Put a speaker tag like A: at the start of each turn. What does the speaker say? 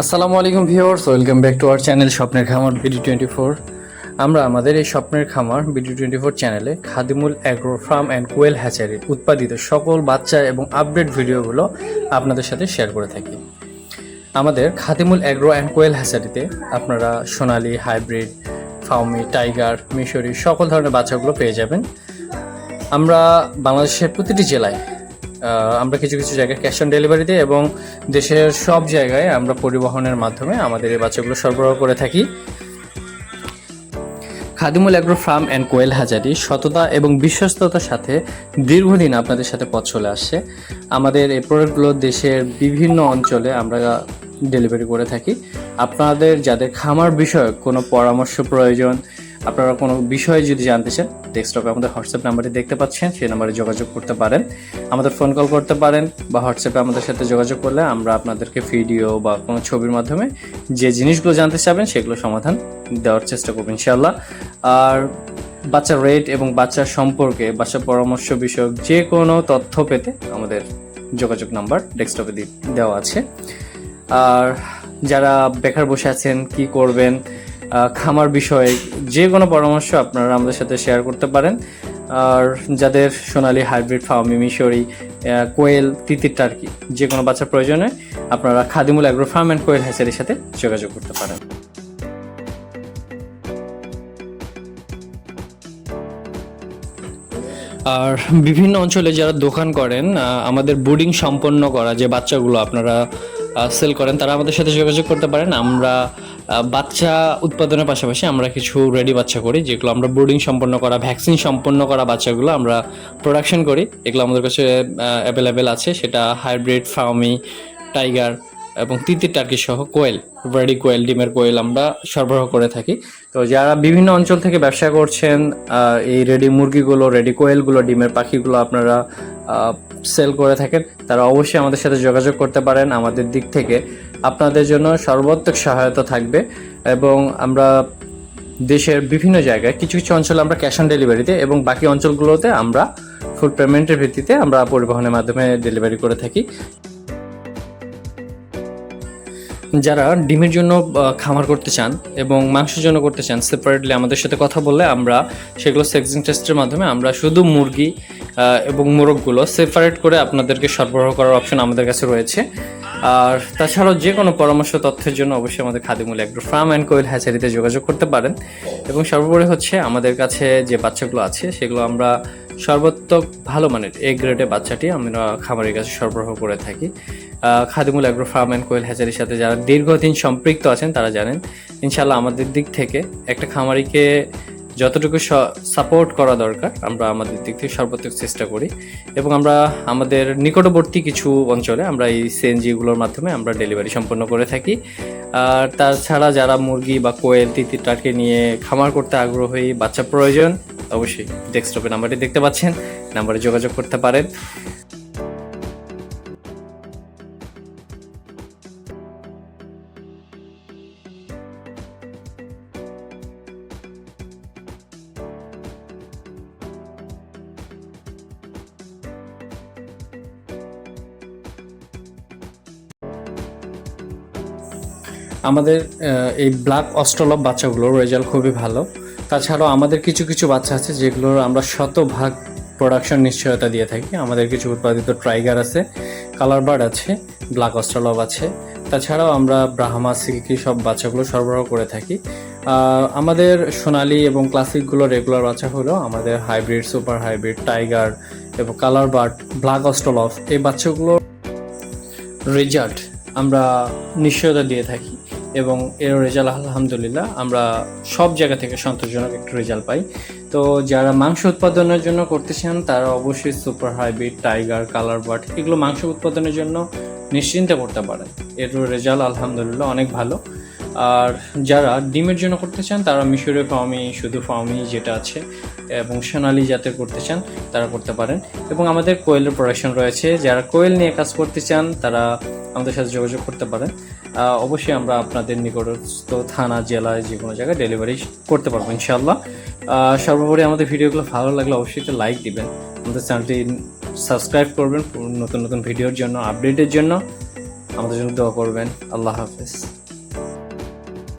A: আসসালামু আলাইকুম viewers, welcome back to our channel স্বপ্নের খামার BD24। আমরা আমাদের এই স্বপ্নের খামার BD24 চ্যানেলে Khadimul Agro Farm and Quail Hatchery উৎপাদিত সকল বাচ্চা এবং আপডেট ভিডিওগুলো আপনাদের সাথে শেয়ার করে থাকি। আমাদের খাদিমুল অ্যাগ্রো অ্যান্ড কোয়েল হ্যাচারিতে আপনারা সোনালী, হাইব্রিড, ফাউমি, টাইগার, মিশরি সকল ধরনের বাচ্চাগুলো পেয়ে যাবেন। আমরা বাংলাদেশের প্রতিটি জেলায় আমরা কিছু কিছু জায়গায় ক্যাশ অন ডেলিভারি দিই এবং দেশের সব জায়গায় আমরা পরিবহনের মাধ্যমে আমাদের এই বাচ্চাগুলো সরবরাহ করে থাকি। Khadimul Agro Farm and Quail Hatchery সততা এবং বিশ্বস্ততার সাথে দীর্ঘদিন আপনাদের সাথে পথ চলে আসছে। আমাদের এই প্রোডাক্টগুলো দেশের বিভিন্ন অঞ্চলে আমরা ডেলিভারি করে থাকি। আপনাদের যাদের খামার বিষয়ক কোনো পরামর্শ প্রয়োজন, আপনারা কোনো বিষয়ে যদি জানতে চান, ডেস্কটপে আমাদের হোয়াটসঅ্যাপ নাম্বারটি দেখতে পাচ্ছেন, সেই নাম্বারে যোগাযোগ করতে পারেন, আমাদের ফোন কল করতে পারেন বা হোয়াটসঅ্যাপে আমাদের সাথে যোগাযোগ করলে আমরা আপনাদেরকে ভিডিও বা কোনো ছবির মাধ্যমে যে জিনিসগুলো জানতে চাবেন সেগুলো সমাধান দেওয়ার চেষ্টা করব ইনশাআল্লাহ। আর বাচ্চার রেট এবং বাচ্চার সম্পর্কে, বাচ্চার পরামর্শ বিষয়ক যে কোনো তথ্য পেতে আমাদের যোগাযোগ নাম্বার ডেস্কটপে দেওয়া আছে। আর যারা বেকার বসে আছেন, কি করবেন, খামার বিষয়ে যে কোনো পরামর্শ আপনারা আমাদের সাথে শেয়ার করতে পারেন। আর যাদের সোনালী, হাইব্রিড, ফার্মি, মিশরি, কোয়েল, তিতির, টার্কি যে কোনো বাচ্চার প্রয়োজনে আপনারা খাদিমুল অ্যাগ্রো ফার্ম অ্যান্ড কোয়েল হ্যাচারির সাথে যোগাযোগ করতে পারেন। আর বিভিন্ন অঞ্চলে যারা দোকান করেন, আমাদের ব্রুডিং সম্পন্ন করা যে বাচ্চাগুলো আপনারা সেল করেন, তারা আমাদের সাথে যোগাযোগ করতে পারেন। আমরা বাচ্চা উৎপাদনের পাশাপাশি আমরা কিছু রেডি বাচ্চা করি, যেগুলো আমরা ব্রুডিং সম্পন্ন করা, ভ্যাকসিন সম্পন্ন করা বাচ্চাগুলো আমরা প্রোডাকশন করি। এগুলো আমাদের কাছে অ্যাভেলেবেল আছে, সেটা হাইব্রিড, ফার্মি, টাইগার এবং তিতির, টার্কি সহ কোয়েল, রেডি কোয়েল, ডিমের কোয়েল আমরা সরবরাহ করে থাকি। তো যারা বিভিন্ন অঞ্চল থেকে ব্যবসা করছেন, এই রেডি মুরগিগুলো, রেডি কোয়েলগুলো, ডিমের পাখিগুলো আপনারা সেল করে থাকেন, তারা অবশ্যই আমাদের সাথে যোগাযোগ করতে পারেন। আমাদের দিক থেকে আপনাদের জন্য সর্বাত্মক সহায়তা থাকবে এবং আমরা দেশের বিভিন্ন জায়গায় কিছু কিছু অঞ্চলে আমরা ক্যাশ অন ডেলিভারিতে এবং বাকি অঞ্চলগুলোতে আমরা ফুল পেমেন্টের ভিত্তিতে আমরা পরিবহনের মাধ্যমে ডেলিভারি করে থাকি। যারা ডিমের জন্য খামার করতে চান এবং মাংসের জন্য করতে চান, সেপারেটলি আমাদের সাথে কথা বললে আমরা সেগুলো সেক্সিং টেস্টের মাধ্যমে আমরা শুধু মুরগি এবং মোরগগুলো সেপারেট করে আপনাদেরকে সরবরাহ করার অপশন আমাদের কাছে রয়েছে। আর তাছাড়াও যে কোনো পরামর্শ তথ্যের জন্য অবশ্যই আমাদের খাদিমুল অ্যাগ্রো ফার্ম অ্যান্ড কোয়েল হ্যাচারিতে যোগাযোগ করতে পারেন। এবং সর্বোপরি হচ্ছে আমাদের কাছে যে বাচ্চাগুলো আছে সেগুলো আমরা সর্বাত্মক ভালো মানের এ গ্রেডের বাচ্চাটি আমরা খামারের কাছে সরবরাহ করে থাকি। খাদিমুল অ্যাগ্রো ফার্ম অ্যান্ড কোয়েল হ্যাচারির সাথে যারা দীর্ঘদিন সম্পৃক্ত আছেন তারা জানেন, ইনশাআল্লাহ আমাদের দিক থেকে একটা খামারিকে যতটুকু সাপোর্ট করা দরকার আমরা আমাদের দিক থেকে সর্বোত্তম চেষ্টা করি। এবং আমরা আমাদের নিকটবর্তী কিছু অঞ্চলে আমরা এই সিএনজিগুলোর মাধ্যমে আমরা ডেলিভারি সম্পন্ন করে থাকি। আর তাছাড়া যারা মুরগি বা কোয়েল, তিতির, টার্কি নিয়ে খামার করতে আগ্রহী, বাচ্চা প্রয়োজন, অবশ্যই ডেস্কটপে নাম্বারটি দেখতে পাচ্ছেন, নাম্বারে যোগাযোগ করতে পারেন। আমাদের এই ব্ল্যাক অস্ট্রেলপ বাচ্চাগুলোর রেজাল্ট খুবই ভালো। তাছাড়াও আমাদের কিছু কিছু বাচ্চা আছে যেগুলোর আমরা শতভাগ প্রোডাকশন নিশ্চয়তা দিয়ে থাকি। আমাদের কিছু উৎপাদিত টাইগার আছে, কালার বার্ড আছে, ব্ল্যাক অস্ট্রেলপ আছে। তাছাড়াও আমরা ব্রাহ্মা, সিল্কি সব বাচ্চাগুলো সরবরাহ করে থাকি। আমাদের সোনালি এবং ক্লাসিকগুলো রেগুলার বাচ্চা হলো আমাদের হাইব্রিড, সুপার হাইব্রিড, টাইগার এবং কালার বার্ড, ব্ল্যাক অস্ট্রেলপ এই বাচ্চাগুলোর রেজাল্ট আমরা নিশ্চয়তা দিয়ে থাকি এবং এর রেজাল্ট আলহামদুলিল্লাহ আমরা সব জায়গা থেকে সন্তোষজনক একটা রেজাল্ট পাই। তো যারা মাংস উৎপাদনের জন্য করতে চান তারা অবশ্যই super hybrid, tiger, colour bird এগুলো মাংস উৎপাদনের জন্য নিশ্চিন্তে করতে পারেন, এর রেজাল্ট আলহামদুলিল্লাহ অনেক ভালো। আর যারা ডিমের জন্য করতে চান তারা মিশরীয় ফার্মি, শুধু ফার্মি যেটা আছে এবং সোনালি জাতের করতে চান তারা করতে পারেন। এবং আমাদের কোয়েলের প্রোডাকশন রয়েছে, যারা কোয়েল নিয়ে কাজ করতে চান তারা আমাদের সাথে যোগাযোগ করতে পারেন। অবশ্যই আমরা আপনাদের নিকটস্থ থানা, জেলায় যে কোনো জায়গায় ডেলিভারি করতে পারবো ইনশাআল্লাহ। সর্বোপরি আমাদের ভিডিওগুলো ভালো লাগলে অবশ্যই একটা লাইক দিবেন, আমাদের চ্যানেলটি সাবস্ক্রাইব করবেন নতুন নতুন ভিডিওর জন্য, আপডেটের জন্য। আমাদের জন্য দোয়া করবেন। আল্লাহ হাফেজ।